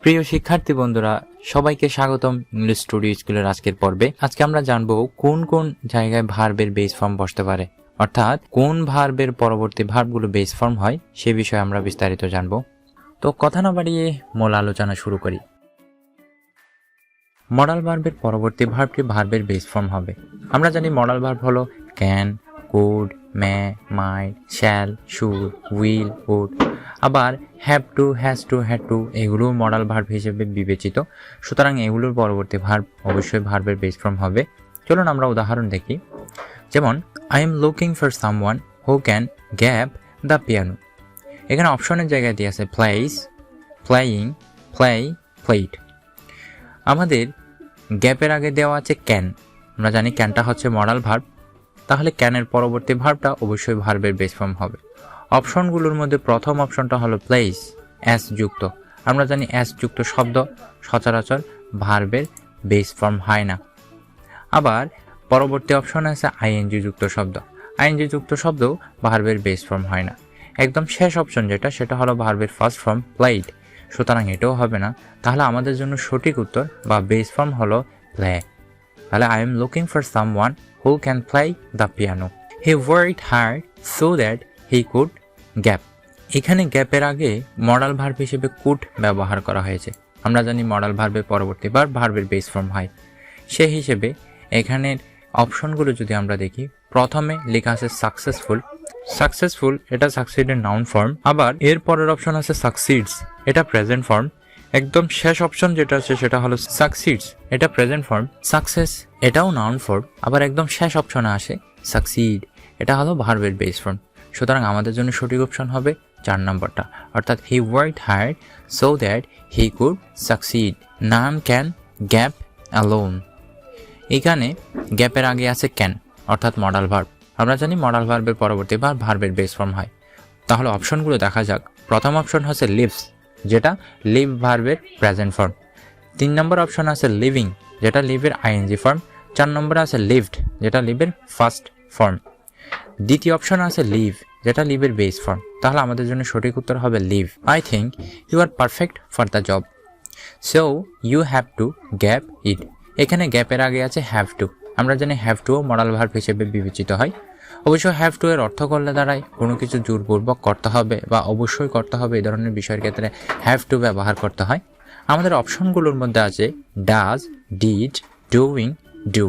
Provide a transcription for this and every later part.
প্রিয় শিক্ষার্থী বন্ধুরা, সবাইকে স্বাগতম ইংলিশ স্টুডিও স্কুলের আজকের পর্বে। আজকে আমরা জানবো কোন কোন জায়গায় ভার্বের বেস ফর্ম বসতে পারে, অর্থাৎ কোন ভার্বের পরবর্তী ভার্বগুলো বেস ফর্ম হয় সে বিষয়ে আমরা বিস্তারিত জানবো। তো কথা না বাড়িয়ে মূল আলোচনা শুরু করি। মডাল ভার্বের পরবর্তী ভার্বটি ভার্বের বেস ফর্ম হবে। আমরা জানি মডাল ভার্ব হলো can, could, may, might, shall, should, will, would. আবার have to, has to, had to এগুলো মডাল ভার্ব হিসেবে বিবেচিত। সুতরাং এগুলোর পরবর্তী ভার্ব অবশ্যই ভার্বের বেস ফর্ম হবে। চলুন আমরা উদাহরণ দেখি। যেমন I am looking for someone who can gap the piano. এখানে অপশনের জায়গায় দিয়ে আছে প্লেস, প্লেয়িং, প্লে, প্লেট। আমাদের গ্যাপের আগে দেওয়া আছে ক্যান। আমরা জানি ক্যানটা হচ্ছে মডাল ভার্ব, তাহলে ক্যানের পরবর্তী ভার্বটা অবশ্যই ভার্বের বেস ফর্ম হবে। অপশনগুলোর মধ্যে প্রথম অপশনটা হলো প্লেস, অ্যাস যুক্ত। আমরা জানি অ্যাস যুক্ত শব্দ সচরাচর ভার্বের বেস ফর্ম হয় না। আবার পরবর্তী অপশন আছে আইএনজি যুক্ত শব্দ। আইএনজি যুক্ত শব্দও ভার্বের বেস ফর্ম হয় না। একদম শেষ অপশন যেটা, সেটা হলো ভার্বের ফার্স্ট ফর্ম প্লেড। সুতরাং এটাও হবে না। তাহলে আমাদের জন্য সঠিক উত্তর বা বেস ফর্ম হলো প্লে। তাহলে I am looking for someone who can play the piano. He worked hard so that he could gap. এখানে গ্যাপের আগে মডাল ভার্ব হিসেবে কুড ব্যবহার করা হয়েছে। আমরা জানি মডাল ভার্বের পরবর্তী ভার্বের বেস ফর্ম হয়। সে হিসেবে এখানের অপশনগুলো যদি আমরা দেখি, প্রথমে লেখা আছে সাকসেসফুল। সাকসেসফুল এটা সাকসিডের নাউন ফর্ম। আবার এর পরের অপশন আছে সাকসিডস, এটা প্রেজেন্ট ফর্ম। একদম শেষ অপশন যেটা আছে সেটা হলো সাকসিডস, এটা প্রেজেন্ট ফর্ম। সাকসেস এটাও নাউন ফর্ম। আবার একদম শেষ অপশনে আসে সাকসিড, এটা হলো ভার্বের বেস ফর্ম। সুতরাং আমাদের জন্য সঠিক অপশন হবে 4 নম্বরটা, অর্থাৎ হি worked hard so that he could succeed. নাম ক্যান গ্যাপ অ্যালোন। এখানে গ্যাপের আগে আছে ক্যান, অর্থাৎ মডাল ভার্ব। আমরা জানি মডাল ভার্বের পরবর্তী ভার্বের বেস ফর্ম হয়। তাহলে অপশনগুলো দেখা যাক। প্রথম অপশন হচ্ছে লিভস, যেটা লিভ ভার্বের প্রেজেন্ট ফর্ম। 3 নম্বর অপশন আছে লিভিং, যেটা লিভের আইএনজি ফর্ম। 4 নম্বরে আছে লিভড, যেটা লিভের ফার্স্ট ফর্ম। দ্বিতীয় অপশন আছে লিভ, যেটা লিভের বেস ফর্ম। তাহলে আমাদের জন্য সঠিক উত্তর হবে leave. I think you are perfect for the job, so you have to gap it. এখানে গ্যাপের আগে আছে হ্যাভ টু। আমরা জানি হ্যাভ টুও মডাল ভার্ব হিসেবে বিবেচিত হয়। অবশ্য হ্যাভ টু এর অর্থ করলে দাঁড়ায় কোনো কিছু জোরপূর্বক করতে হবে বা অবশ্যই করতে হবে, এই ধরনের বিষয়ের ক্ষেত্রে হ্যাভ টু ব্যবহার করতে হয়। আমাদের অপশনগুলোর মধ্যে আছে ডাজ, ডিড, ডুইং, ডু।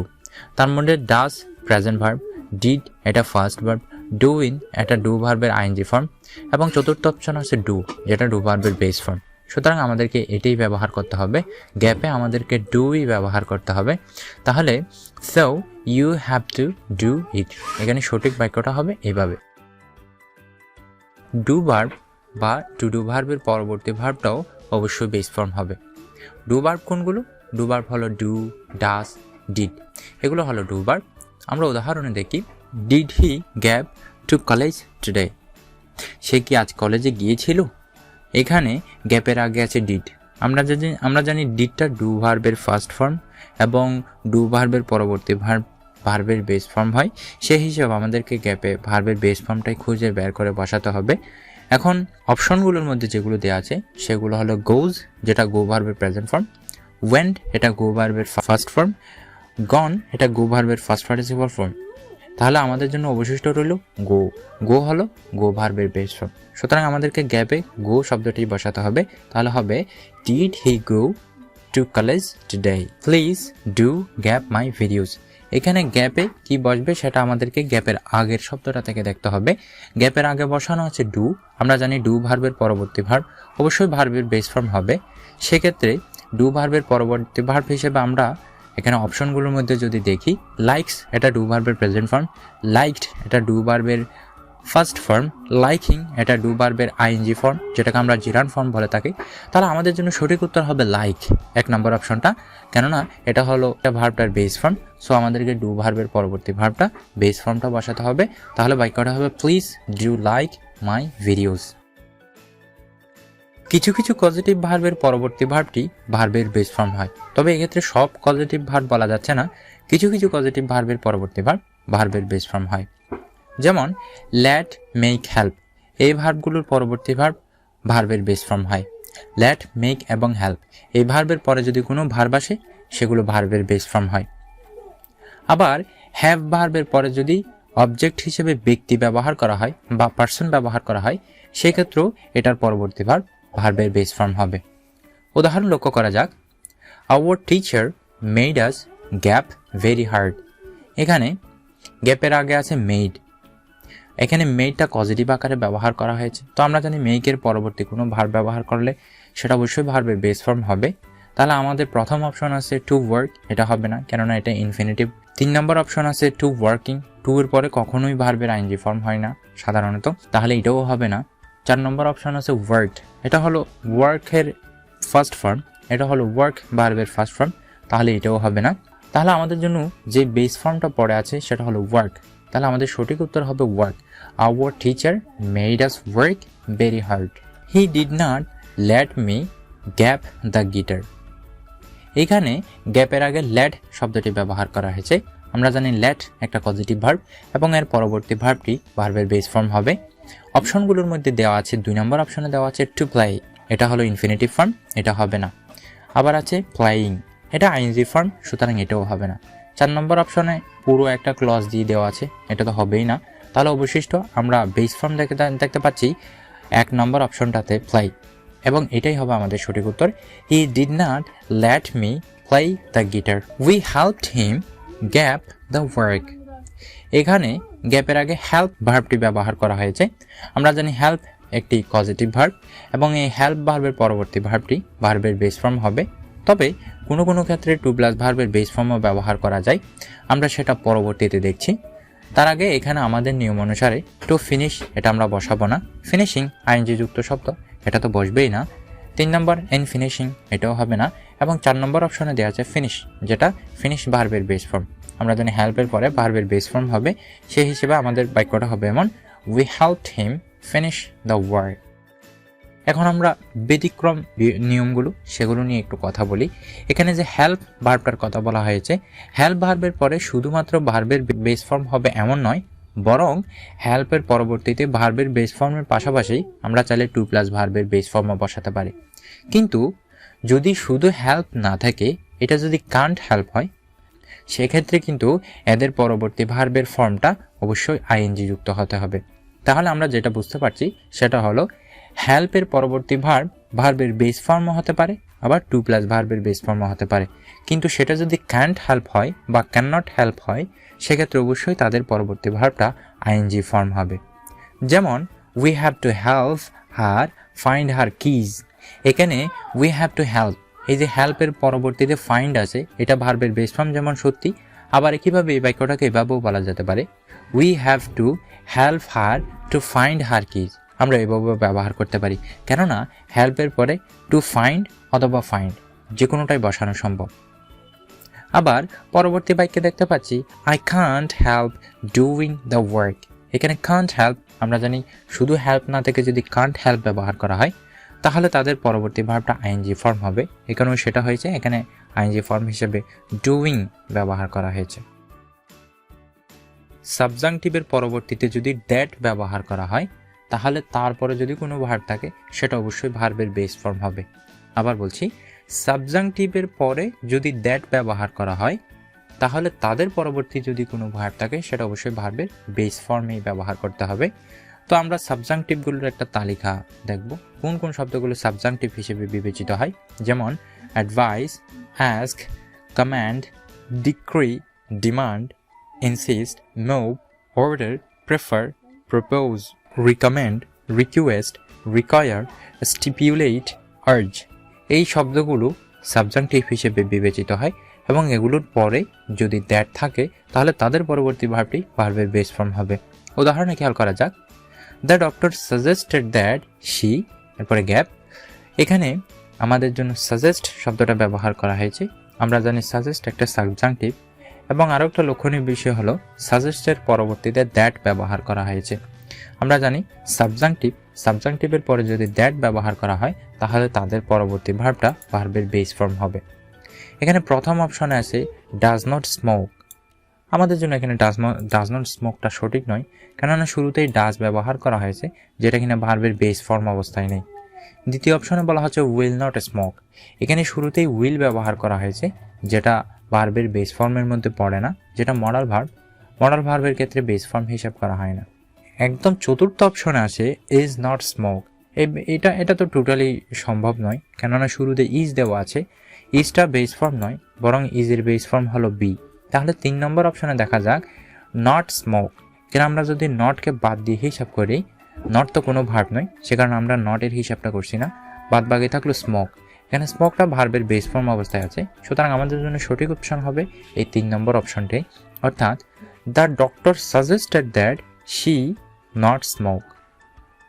তার মধ্যে ডাজ প্রেজেন্ট ভার্ব, ডিড এটা ফার্স্ট ভার্ব, ডুইং এটা ডু ভার্বের আইএনজি ফর্ম, এবং চতুর্থ অপশন আছে ডু, যেটা ডু ভার্বের বেস ফর্ম। সুতরাং আমাদেরকে এটাই ব্যবহার করতে হবে। গ্যাপে আমাদেরকে ডুই ব্যবহার করতে হবে। তাহলে so you have to do it, এখানে সঠিক বাক্যটা হবে এইভাবে। ডু ভার্ব বা টু ডু ভার্বের পরবর্তী ভার্বটাও অবশ্যই বেস ফর্ম হবে। ডু ভার্ব কোনগুলো? ডু ভার্ব হলো ডু, ডাস, ডিড, এগুলো হলো ডু ভার্ব। আমরা উদাহরণে দেখি। Did he gap to college today. সে কি আজ কলেজে গিয়েছিল? এখানে গ্যাপের আগে আছে ডিড। আমরা জানি ডিডটা ডু ভার্বের ফার্স্ট ফর্ম এবং ডু ভার্বের পরবর্তী ভার্বের বেস ফর্ম হয়। সেই হিসেবে আমাদেরকে গ্যাপে ভার্বের বেস ফর্মটাই খুঁজে বের করে বসাতে হবে। এখন অপশনগুলোর মধ্যে যেগুলো দেওয়া আছে সেগুলো হলো গোজ, যেটা গো ভার্বের প্রেজেন্ট ফর্ম, ওয়েন্ট এটা গো ভার্বের ফার্স্ট ফর্ম, গন এটা গো ভার্বের ফার্স্ট পার্টিসিপল ফর্ম। তাহলে আমাদের জন্য অবশিষ্ট রইল গো। গো হলো গো ভার্বের বেস ফর্ম। সুতরাং আমাদেরকে গ্যাপে গো শব্দটি বসাতে হবে। তাহলে হবে did he go to college today, please do gap my videos. এখানে গ্যাপে কি বসবে সেটা আমাদেরকে গ্যাপের আগের শব্দটা থেকে দেখতে হবে। গ্যাপের আগে বসানো আছে ডু। আমরা জানি ডু ভার্বের পরবর্তী ভার্ব অবশ্যই ভার্বের বেস ফর্ম হবে। সেক্ষেত্রে ডু ভার্বের পরবর্তী ভার্ব হিসেবে আমরা এখানে অপশনগুলোর মধ্যে যদি দেখি, লাইকস এটা ডু ভার্বের প্রেজেন্ট ফর্ম, লাইকড এটা ডু ভার্বের ফার্স্ট ফর্ম, লাইকিং এটা ডু ভার্বের আইএনজি ফর্ম, যেটাকে আমরা জিরান ফর্ম বলে থাকি। তাহলে আমাদের জন্য সঠিক উত্তর হবে লাইক, 1 নম্বর অপশনটা, কেননা এটা হলো এটা ভার্বটার বেস ফর্ম। সো আমাদেরকে ডু ভার্বের পরবর্তী ভার্বটা বেস ফর্মটা বসাতে হবে। তাহলে বাক্যটা হবে please do like my videos. কিছু কিছু পজিটিভ ভার্বের পরবর্তী ভার্বটি ভার্বের বেস ফর্ম হয়, তবে এক্ষেত্রে সব পজিটিভ ভার্ব বলা যাচ্ছে না। কিছু কিছু পজিটিভ ভার্বের পরবর্তী ভার্ব ভার্বের বেস ফর্ম হয়। যেমন লেট, মেক, হেল্প, এই ভার্বগুলোর পরবর্তী ভার্ব ভার্বের বেস ফর্ম হয়। লেট, মেক এবং হেল্প এই ভার্বের পরে যদি কোনো ভার্ব আসে সেগুলো ভার্বের বেস ফর্ম হয়। আবার হ্যাভ ভার্বের পরে যদি অবজেক্ট হিসেবে ব্যক্তি ব্যবহার করা হয় বা পার্সন ব্যবহার করা হয় সেক্ষেত্রেও এটার পরবর্তী ভার্ব ভার্বের বেস ফর্ম হবে। উদাহরণ লক্ষ্য করা যাক, our teacher made us gap very hard. এখানে গ্যাপের আগে আছে মেড, এখানে মেডটা পজিটিভ আকারে ব্যবহার করা হয়েছে। তো আমরা জানি মেকের পরবর্তী কোনো ভার্ব ব্যবহার করলে সেটা অবশ্যই ভার্বের বেস ফর্ম হবে। তাহলে আমাদের প্রথম অপশন আছে টু ওয়ার্ক, এটা হবে না কেননা এটা ইনফিনিটিভ। 3 নম্বর অপশন আছে টু ওয়ার্কিং, টু এর পরে কখনোই ভার্বের আইএনজি ফর্ম হয় না সাধারণত, তাহলে এটাও হবে না। 4 নম্বর অপশন আছে ওয়ার্কড, এটা হলো ওয়ার্কের ফার্স্ট ফর্ম, এটা হলো ওয়ার্ক ভার্বের ফার্স্ট ফর্ম, তাহলে এটাও হবে না। তাহলে আমাদের জন্য যে বেস ফর্মটা পড়ে আছে সেটা হলো ওয়ার্ক, তাহলে আমাদের সঠিক উত্তর হবে work. Our teacher made us work very hard. He did not let me gap the guitar. এখানে গ্যাপের আগে লেট শব্দটি ব্যবহার করা হয়েছে। আমরা জানি লেট একটা পজিটিভ ভার্ব এবং এর পরবর্তী ভার্বটি ভার্বের বেস ফর্ম হবে। অপশনগুলোর মধ্যে দেওয়া আছে 2 নম্বর অপশনে দেওয়া আছে টু প্লে, এটা হলো ইনফিনিটিভ ফর্ম, এটা হবে না। আবার আছে প্লেয়িং, এটা আইএনজি ফর্ম, সুতরাং এটাও হবে না। 4 নম্বর অপশনে পুরো একটা ক্লজ দিয়ে দেওয়া আছে, এটা তো হবেই না। তাহলে অবশিষ্ট আমরা বেস ফর্ম দেখতে পাচ্ছি 1 নম্বর অপশনটাতে প্লে, এবং এটাই হবে আমাদের সঠিক উত্তর। He did not let me play the guitar, we helped him gap the work. এখানে গ্যাপের আগে হেল্প ভার্বটি ব্যবহার করা হয়েছে। আমরা জানি হেল্প একটি পজিটিভ ভার্ব এবং এই হেল্প ভার্বের পরবর্তী ভার্বটি ভার্বের বেস ফর্ম হবে। তবে কোনো কোনো ক্ষেত্রে টু প্লাস ভার্বের বেস ফর্মও ব্যবহার করা যায়, আমরা সেটা পরবর্তীতে দেখছি। তার আগে এখানে আমাদের নিয়ম অনুসারে টু ফিনিশ এটা আমরা বসাবো না, ফিনিশিং আইএনজি যুক্ত শব্দ এটা তো বসবেই না। 3 নম্বর ইন ফিনিশিং এটাও হবে না, এবং 4 নম্বর অপশনে দেওয়া আছে ফিনিশ, যেটা ফিনিশ ভার্বের বেস ফর্ম। আমরা জানি হেল্পের পরে ভার্বের বেস ফর্ম হবে, সেই হিসেবে আমাদের বাক্যটা হবে এমন, we helped him finish the work. এখন আমরা ব্যতিক্রম নিয়মগুলো সেগুলো নিয়ে একটু কথা বলি। এখানে যে হেল্প ভার্বটার কথা বলা হয়েছে, হেল্প ভার্বের পরে শুধুমাত্র ভার্বের বেস ফর্ম হবে এমন নয়, বরং হেল্পের পরবর্তীতে ভার্বের বেস ফর্মের পাশাপাশি আমরা চাইলে টু প্লাস ভার্বের বেস ফর্মও বসাতে পারি। কিন্তু যদি শুধু হেল্প না থাকে, এটা যদি কান্ট হেল্প হয়, সেক্ষেত্রে কিন্তু এদের পরবর্তী ভার্বের ফর্মটা অবশ্যই আইএনজি যুক্ত হতে হবে। তাহলে আমরা যেটা বুঝতে পারছি সেটা হলো হেল্পের পরবর্তী ভার্বের বেস ফর্মও হতে পারে, আবার টু প্লাস ভার্বের বেস ফর্মও হতে পারে। কিন্তু সেটা যদি ক্যান্ট হেল্প হয় বা ক্যান নট হেল্প হয়, সেক্ষেত্রে অবশ্যই তাদের পরবর্তী ভার্বটা আইএনজি ফর্ম হবে। যেমন we have to help her find her keys. এখানে উই হ্যাভ টু হেল্প, এই যে হেল্পের পরবর্তীতে ফাইন্ড আছে, এটা ভার্বের বেস ফর্ম যেমন সত্যি, আবার একইভাবে এই বাক্যটাকে এভাবেও বলা যেতে পারে, we have to help her to find her keys. আমরা এভাবে ব্যবহার করতে পারি, কেননা হেল্পের পরে টু ফাইন্ড অথবা ফাইন্ড যে কোনোটাই বসানো সম্ভব। আবার পরবর্তী বাক্যে দেখতে পাচ্ছি I can't help doing the work. এখানে কান্ট হেল্প, আমরা জানি শুধু হেল্প না থেকে যদি কান্ট হেল্প ব্যবহার করা হয় তাহলে তাদের পরবর্তী ভার্বটা আইএনজি ফর্ম হবে। এখানেও সেটা হয়েছে, এখানে আইএনজি ফর্ম হিসেবে ডুইং ব্যবহার করা হয়েছে। সাবজাংটিভের পরবর্তীতে যদি দ্যাট ব্যবহার করা হয় তাহলে তারপরে যদি কোনো ভার্ব থাকে সেটা অবশ্যই ভার্বের বেস ফর্ম হবে। আবার বলছি, সাবজাংটিভের পরে যদি দ্যাট ব্যবহার করা হয় তাহলে তাদের পরবর্তী যদি কোনো ভার্ব থাকে সেটা অবশ্যই ভার্বের বেস ফর্মেই ব্যবহার করতে হবে। তো আমরা সাবজাংটিভগুলোর একটা তালিকা দেখব, কোন কোন শব্দগুলো সাবজাংটিভ হিসেবে বিবেচিত হয়। যেমন advice, ask, command, decree, demand, insist, move, order, prefer, propose, recommend, request, require, stipulate, urge. এই শব্দগুলো সাবজাংটিভ হিসেবে বিবেচিত হয় এবং এগুলোর পরে যদি দ্যাট থাকে তাহলে তাদের পরবর্তী ভার্বটি ভার্বের বেস ফর্ম হবে। উদাহরণে খেয়াল করা যাক, the doctor suggested that she, এরপরে গ্যাপ। এখানে আমাদের জন্য সাজেস্ট শব্দটা ব্যবহার করা হয়েছে। আমরা জানি সাজেস্ট একটা সাবজাংটিভ, এবং আরও একটা লক্ষণীয় বিষয় হলো সাজেস্টের পরবর্তীতে দ্যাট ব্যবহার করা হয়েছে। আমরা জানি সাবজাংটিভের পরে যদি দ্যাট ব্যবহার করা হয় তাহলে তাদের পরবর্তী ভার্বটা ভার্বের বেস ফর্ম হবে। এখানে প্রথম অপশনে আছে ডাজ নট স্মোক। আমাদের জন্য এখানে ডাজ নট স্মোকটা সঠিক নয়, কেননা শুরুতেই ডাজ ব্যবহার করা হয়েছে যেটা কিনা ভার্বের বেস ফর্ম অবস্থায় নেই। দ্বিতীয় অপশনে বলা হচ্ছে উইল নট স্মোক। এখানে শুরুতেই উইল ব্যবহার করা হয়েছে, যেটা ভার্বের বেস ফর্মের মধ্যে পড়ে না, যেটা মডাল ভার্ব। মডাল ভার্বের ক্ষেত্রে বেস ফর্ম হিসাব করা হয় না। একদম চতুর্থ অপশনে আছে ইজ নট স্মোক। এটা তো টোটালি সম্ভব নয়, কেননা শুরুতে ইজ দেওয়া আছে। ইজটা বেস ফর্ম নয়, বরং ইজের বেস ফর্ম হলো বি। তাহলে 3 নম্বর অপশনে দেখা যাক নট স্মোক। কেন আমরা যদি নটকে বাদ দিয়ে হিসাব করি, নট তো কোনো ভার্ব নয়, সে কারণে আমরা নটের হিসাবটা করছি না, বাদ বাকি থাকলো স্মোক। এখানে স্মোকটা ভার্বের বেস ফর্ম অবস্থায় আছে, সুতরাং আমাদের জন্য সঠিক অপশন হবে এই 3 নম্বর অপশনটাই, অর্থাৎ the doctor suggested that she not smoke.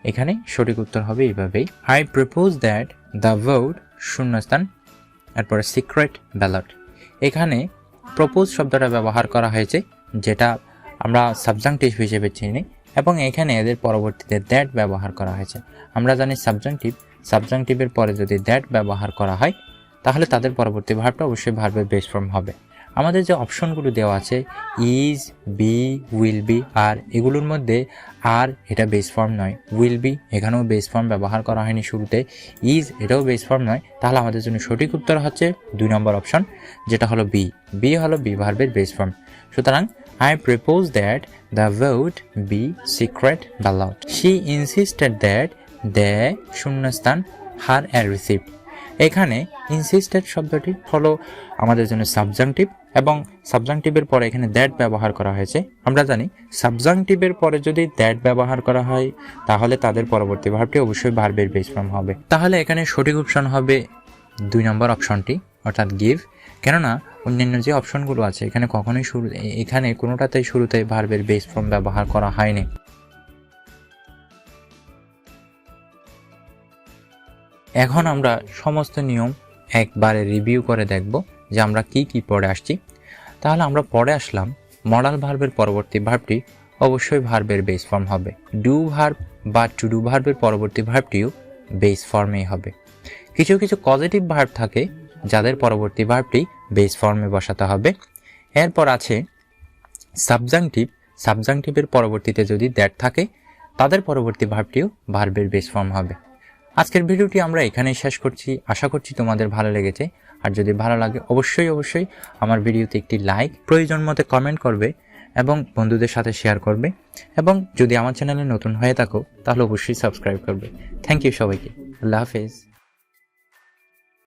এখানে সঠিক উত্তর হবে এইভাবেই, I propose that the vote শূন্যস্থান এরপরে সিক্রেট ব্যালট। এখানে প্রপোজ শব্দটা ব্যবহার করা হয়েছে, যেটা আমরা সাবজাংটিভ হিসেবে চিনি, এবং এখানে এদের পরবর্তীতে দ্যাট ব্যবহার করা হয়েছে। আমরা জানি সাবজাংটিভের পরে যদি দ্যাট ব্যবহার করা হয় তাহলে তাদের পরবর্তী ভার্বটা অবশ্যই ভার্বের বেস ফর্ম হবে। আমাদের যে অপশনগুলো দেওয়া আছে ইজ, বি, উইল বি, আর এগুলোর মধ্যে আর এটা বেস ফর্ম নয়, উইল বি এখানেও বেস ফর্ম ব্যবহার করা হয়নি শুরুতে, ইজ এটাও বেস ফর্ম নয়। তাহলে আমাদের জন্য সঠিক উত্তর হচ্ছে 2 নম্বর অপশন, যেটা হলো বি হলো বি ভার্বের বেস ফর্ম। সুতরাং I propose that the vote be secret ballot. She insisted that they শূন্যস্থান her a receipt. এখানে ইনসিস্টেড শব্দটি হলো আমাদের জন্য সাবজাংটিভ, এবং সাবজাংটিভের পরে এখানে দ্যাট ব্যবহার করা হয়েছে। আমরা জানি সাবজাংটিভের পরে যদি দ্যাট ব্যবহার করা হয় তাহলে তাদের পরবর্তী ভার্বটি অবশ্যই ভার্বের বেস ফর্ম হবে। তাহলে এখানে সঠিক অপশন হবে 2 নম্বর অপশনটি, অর্থাৎ গিভ। কেননা অন্যান্য যে অপশনগুলো আছে এখানে কখনোই এখানে কোনোটাতেই শুরুতে ভার্বের বেস ফর্ম ব্যবহার করা হয়নি। এখন আমরা সমস্ত নিয়ম একবারে রিভিউ করে দেখব যে আমরা কি পড়ে আসছি। তাহলে আমরা পড়ে আসলাম মডাল ভার্বের পরবর্তী ভার্বটি অবশ্যই ভার্বের বেস ফর্ম হবে। ডু ভার্ব বা টু ডু ভার্বের পরবর্তী ভার্বটিও বেস ফর্মেই হবে। কিছু পজিটিভ ভার্ব থাকে যাদের পরবর্তী ভার্বটি বেস ফর্মে বসাতে হবে। এরপর আছে সাবজাংটিভের পরবর্তীতে যদি দ্যাট থাকে তাদের পরবর্তী ভার্বটিও ভার্বের বেস ফর্ম হবে। আজকের ভিডিওটি আমরা এখানেই শেষ করছি। আশা করছি তোমাদের ভালো লেগেছে। আর যদি ভালো লাগে অবশ্যই আমার ভিডিওতে একটি লাইক, প্রয়োজন মতো কমেন্ট করবে এবং বন্ধুদের সাথে শেয়ার করবে, এবং যদি আমার চ্যানেলে নতুন হয়ে থাকো তাহলে অবশ্যই সাবস্ক্রাইব করবে। থ্যাংক ইউ সবাইকে। আল্লাহ হাফেজ।